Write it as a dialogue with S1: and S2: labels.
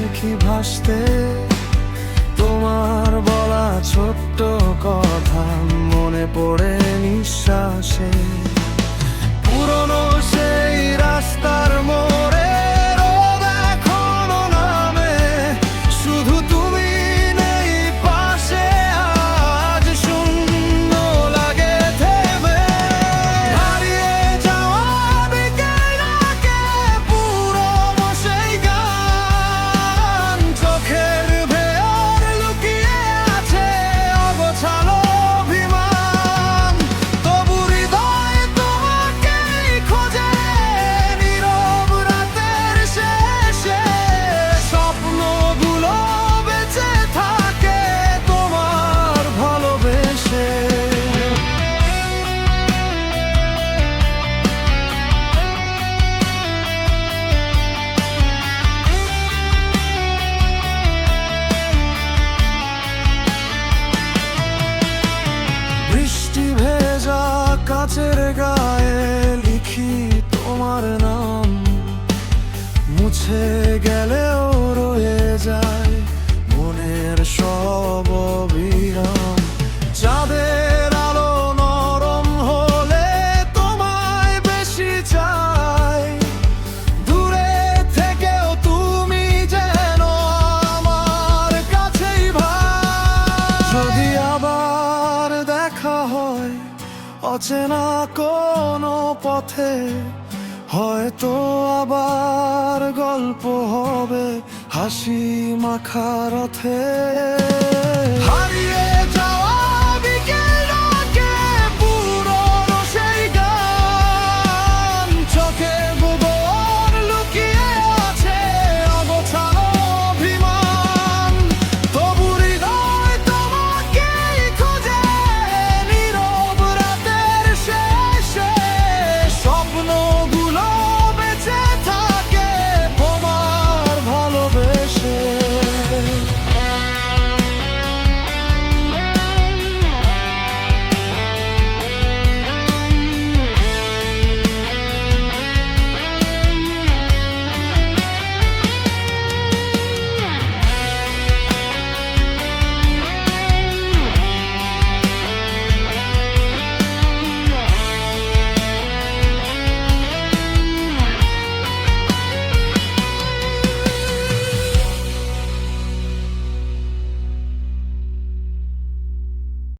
S1: দেখি ভাসতে তোমার বলা ছোট্ট কথা মনে পড়ে নিঃশ্বাসে। পুরনো সেই রাস্তার মোড়ে রোদ এখনো নামে, শুধু তুমি নেই পাশে, আজ শূন্য লাগে থেমে। হারিয়ে যাওয়া বিকেলটাকে পুরনো সেই গান, চোখের ভেতর লুকিয়ে আছে অগোছালো অভিমান। তবু হৃদয় তোমাকেই খোঁজে নীরব রাতের শেষে, স্বপ্নগুলো বেঁচে থাকে তোমার ভালোবেসে। বৃষ্টি ভেজা কাচের গায়ে লিখি তোমার নাম, মুছে গেলেও রয়ে যায় মনের সব অবিরাম। চাঁদের আলো নরম হলে তোমায় বেশি চাই, দূরে থেকেও তুমি যেন আমার কাছেই ভাই। যদি আবার দেখা হয় অচেনা কোনো পথে, হয়তো আবার গল্প হবে হাসি মাখা রথে।